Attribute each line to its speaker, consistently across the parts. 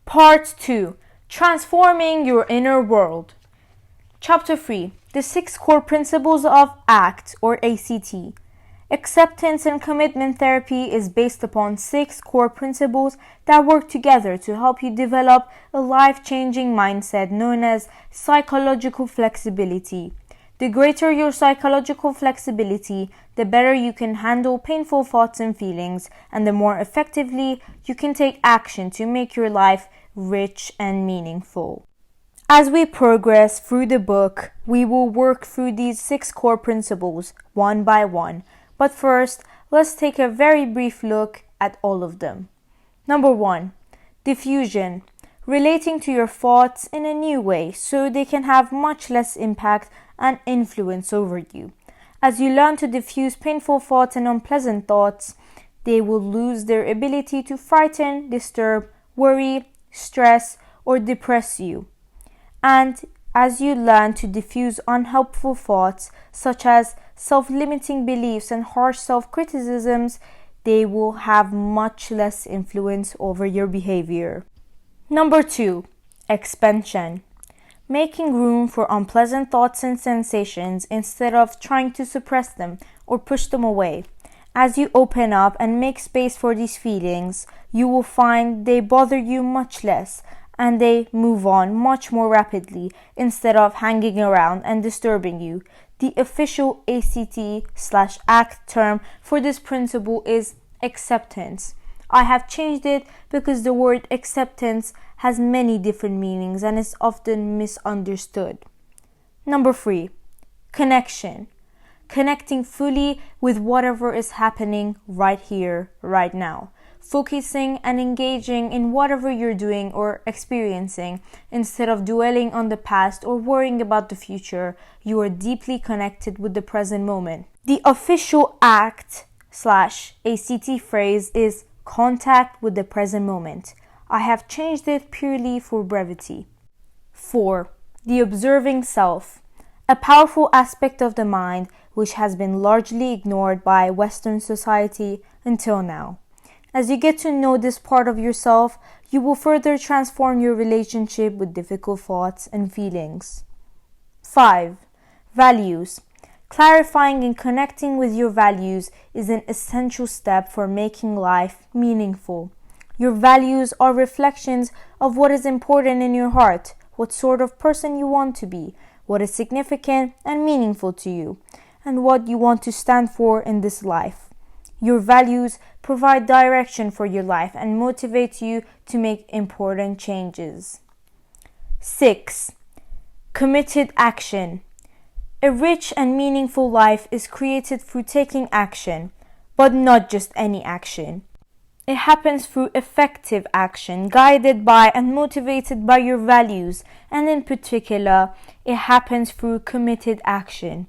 Speaker 1: Part 2. Transforming your inner world. Chapter 3. The 6 core principles of ACT or ACT. Acceptance and commitment therapy is based upon 6 core principles that work together to help you develop a life-changing mindset known as psychological flexibility. The greater your psychological flexibility, the better you can handle painful thoughts and feelings, and the more effectively you can take action to make your life rich and meaningful. As we progress through the book, we will work through these 6 core principles one by one. But first, let's take a very brief look at all of them. Number 1. Diffusion. Relating to your thoughts in a new way so they can have much less impact and influence over you. As you learn to diffuse painful thoughts and unpleasant thoughts, they will lose their ability to frighten, disturb, worry, stress, or depress you. And as you learn to diffuse unhelpful thoughts, such as self-limiting beliefs and harsh self-criticisms, they will have much less influence over your behavior. Number 2. Expansion. Making room for unpleasant thoughts and sensations instead of trying to suppress them or push them away. As you open up and make space for these feelings, you will find they bother you much less and they move on much more rapidly instead of hanging around and disturbing you. The official ACT/ACT term for this principle is acceptance. I have changed it because the word acceptance has many different meanings and is often misunderstood. Number 3. Connection. Connecting fully with whatever is happening right here, right now. Focusing and engaging in whatever you're doing or experiencing instead of dwelling on the past or worrying about the future. You are deeply connected with the present moment. The official ACT/ACT phrase is contact with the present moment. I have changed it purely for brevity. 4. The observing self. A powerful aspect of the mind which has been largely ignored by Western society until now. As you get to know this part of yourself, you will further transform your relationship with difficult thoughts and feelings. 5. Values. Clarifying and connecting with your values is an essential step for making life meaningful. Your values are reflections of what is important in your heart, what sort of person you want to be, what is significant and meaningful to you, and what you want to stand for in this life. Your values provide direction for your life and motivate you to make important changes. 6. Committed action. A rich and meaningful life is created through taking action, but not just any action. It happens through effective action, guided by and motivated by your values, and in particular, it happens through committed action.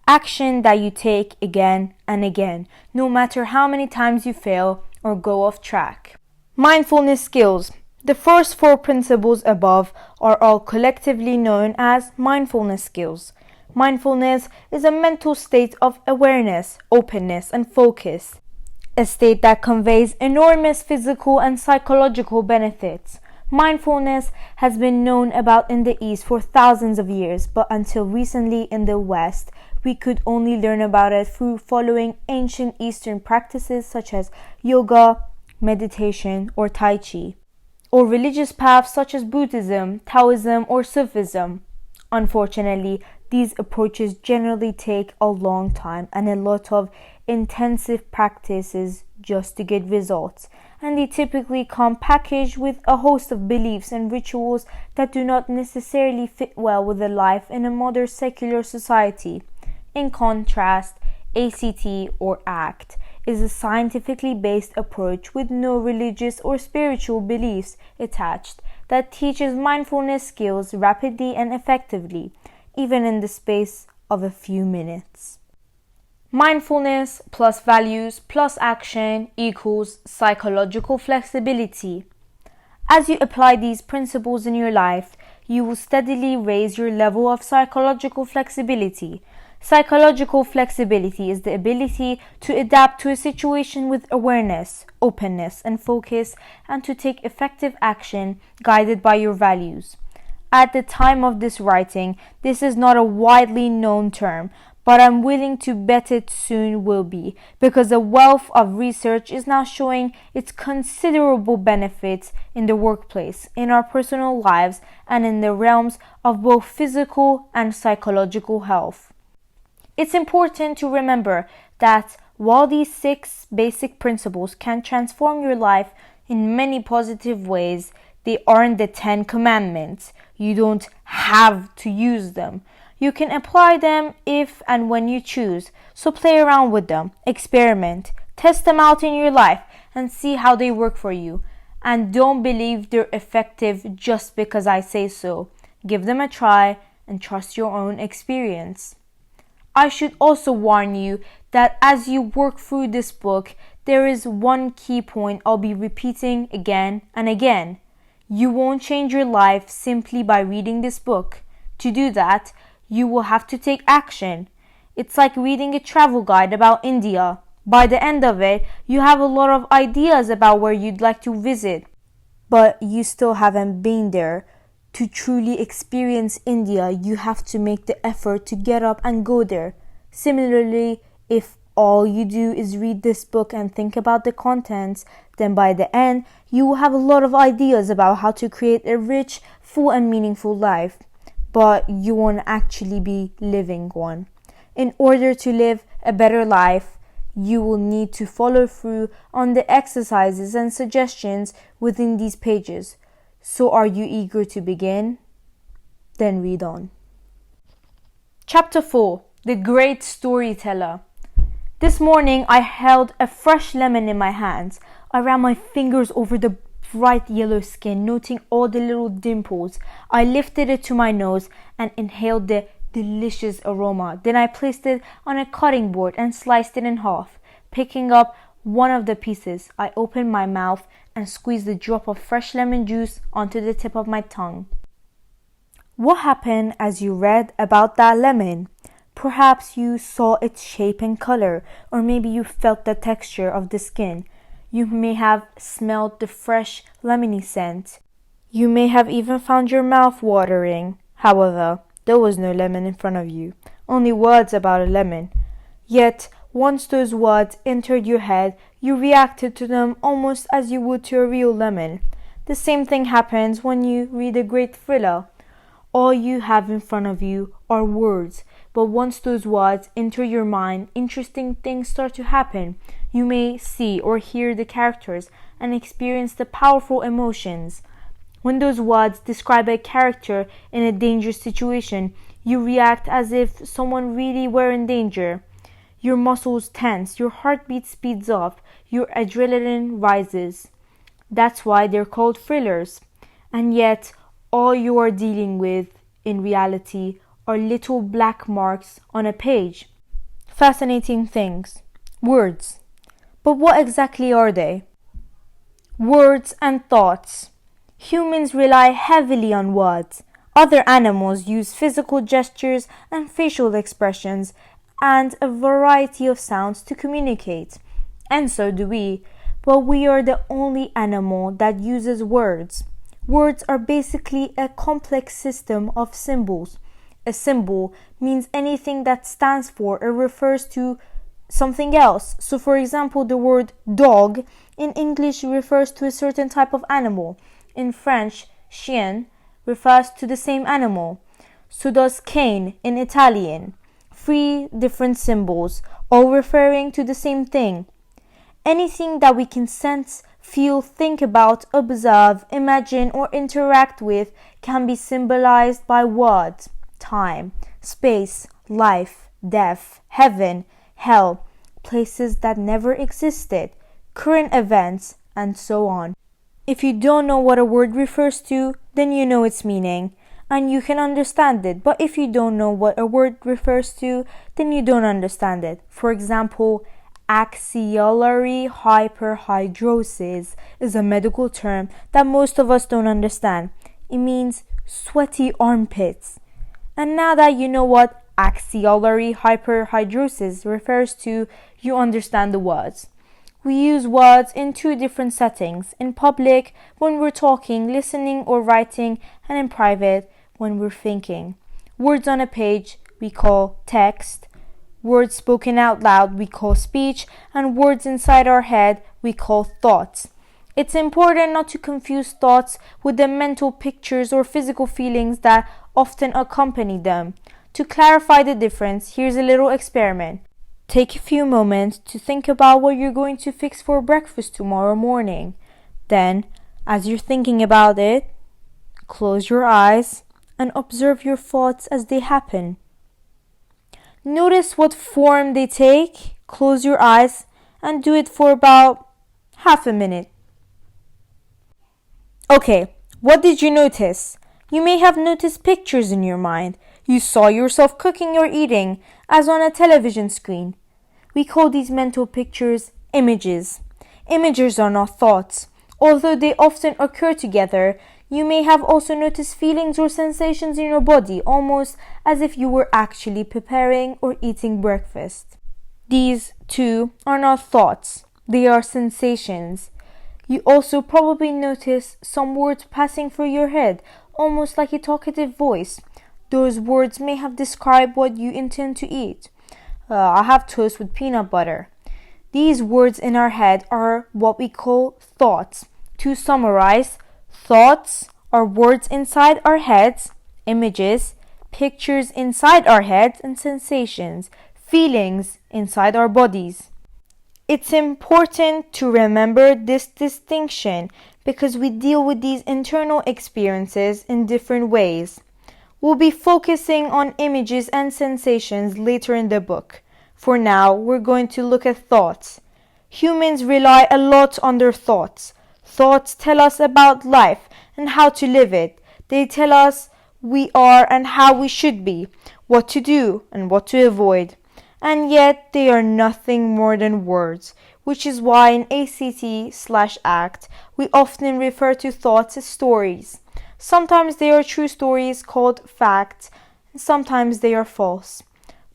Speaker 1: Action that you take again and again, no matter how many times you fail or go off track. Mindfulness skills. The first 4 principles above are all collectively known as mindfulness skills. Mindfulness is a mental state of awareness, openness, and focus. A state that conveys enormous physical and psychological benefits. Mindfulness has been known about in the East for thousands of years, but until recently in the West, we could only learn about it through following ancient Eastern practices such as yoga, meditation, or Tai Chi, or religious paths such as Buddhism, Taoism, or Sufism. Unfortunately, these approaches generally take a long time and a lot of intensive practices just to get results, and they typically come packaged with a host of beliefs and rituals that do not necessarily fit well with a life in a modern secular society. In contrast, ACT or ACT is a scientifically based approach with no religious or spiritual beliefs attached that teaches mindfulness skills rapidly and effectively, even in the space of a few minutes. Mindfulness plus values plus action equals psychological flexibility. As you apply these principles in your life, you will steadily raise your level of psychological flexibility. Psychological flexibility is the ability to adapt to a situation with awareness, openness, and focus, and to take effective action guided by your values. At the time of this writing, this is not a widely known term, but I'm willing to bet it soon will be, because a wealth of research is now showing its considerable benefits in the workplace, in our personal lives, and in the realms of both physical and psychological health. It's important to remember that while these 6 basic principles can transform your life in many positive ways, they aren't the 10 commandments. You don't have to use them. You can apply them if and when you choose. So play around with them, experiment, test them out in your life, and see how they work for you. And don't believe they're effective just because I say so. Give them a try and trust your own experience. I should also warn you that as you work through this book, there is one key point I'll be repeating again and again. You won't change your life simply by reading this book. To do that, you will have to take action. It's like reading a travel guide about India. By the end of it, you have a lot of ideas about where you'd like to visit, but you still haven't been there. To truly experience India, you have to make the effort to get up and go there. Similarly, if all you do is read this book and think about the contents, then by the end, you will have a lot of ideas about how to create a rich, full and meaningful life. But you won't actually be living one. In order to live a better life, you will need to follow through on the exercises and suggestions within these pages. So are you eager to begin? Then read on. Chapter 4. The Great Storyteller. This morning I held a fresh lemon in my hands. I ran my fingers over the bright yellow skin, noting all the little dimples. I lifted it to my nose and inhaled the delicious aroma. Then I placed it on a cutting board and sliced it in half. Picking up one of the pieces, I opened my mouth and squeezed a drop of fresh lemon juice onto the tip of my tongue. What happened as you read about that lemon? Perhaps you saw its shape and color, or maybe you felt the texture of the skin. You may have smelled the fresh lemony scent. You may have even found your mouth watering. However, there was no lemon in front of you, only words about a lemon. Yet, once those words entered your head, you reacted to them almost as you would to a real lemon. The same thing happens when you read a great thriller. All you have in front of you are words, but once those words enter your mind, interesting things start to happen. You may see or hear the characters and experience the powerful emotions. When those words describe a character in a dangerous situation, you react as if someone really were in danger. Your muscles tense, your heartbeat speeds up, your adrenaline rises. That's why they're called thrillers. And yet, all you are dealing with, in reality, are little black marks on a page. Fascinating things. Words. But what exactly are they? Words and thoughts. Humans rely heavily on words. Other animals use physical gestures and facial expressions and a variety of sounds to communicate. And so do we. But we are the only animal that uses words. Words are basically a complex system of symbols. A symbol means anything that stands for or refers to something else. So for example, the word dog in English refers to a certain type of animal. In French, chien refers to the same animal. So does cane in Italian. 3 different symbols, all referring to the same thing. Anything that we can sense, feel, think about, observe, imagine, or interact with can be symbolized by words. Time, space, life, death, heaven, hell, places that never existed, current events, and so on. If you don't know what a word refers to, then you know its meaning, and you can understand it. But if you don't know what a word refers to, then you don't understand it. For example, axillary hyperhidrosis is a medical term that most of us don't understand. It means sweaty armpits. And now that you know what Axillary hyperhidrosis refers to you understand the words. We use words in two different settings: in public, when we're talking, listening, or writing, and in private, when we're thinking. Words on a page we call text, words spoken out loud we call speech, and words inside our head we call thoughts. It's important not to confuse thoughts with the mental pictures or physical feelings that often accompany them. To clarify the difference, here's a little experiment. Take a few moments to think about what you're going to fix for breakfast tomorrow morning. Then, as you're thinking about it, close your eyes and observe your thoughts as they happen. Notice what form they take. Close your eyes and do it for about half a minute. Okay, what did you notice? You may have noticed pictures in your mind. You saw yourself cooking or eating, as on a television screen. We call these mental pictures images. Images are not thoughts. Although they often occur together, you may have also noticed feelings or sensations in your body, almost as if you were actually preparing or eating breakfast. These, too, are not thoughts. They are sensations. You also probably notice some words passing through your head, almost like a talkative voice. Those words may have described what you intend to eat. I have toast with peanut butter. These words in our head are what we call thoughts. To summarize, thoughts are words inside our heads, images, pictures inside our heads, and sensations, feelings inside our bodies. It's important to remember this distinction because we deal with these internal experiences in different ways. We'll be focusing on images and sensations later in the book. For now, we're going to look at thoughts. Humans rely a lot on their thoughts. Thoughts tell us about life and how to live it. They tell us we are and how we should be, what to do and what to avoid. And yet they are nothing more than words, which is why in ACT/ACT we often refer to thoughts as stories. Sometimes they are true stories called facts, and sometimes they are false.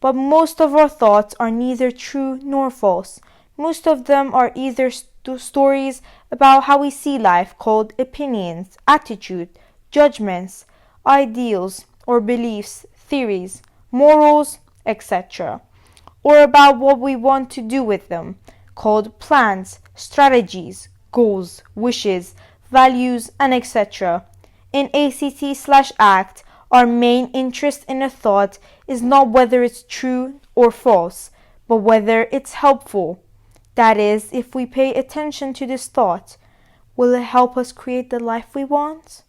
Speaker 1: But most of our thoughts are neither true nor false. Most of them are either stories about how we see life called opinions, attitude, judgments, ideals or beliefs, theories, morals, etc. Or about what we want to do with them, called plans, strategies, goals, wishes, values, and etc. In ACT/ACT, our main interest in a thought is not whether it's true or false, but whether it's helpful. That is, if we pay attention to this thought, will it help us create the life we want?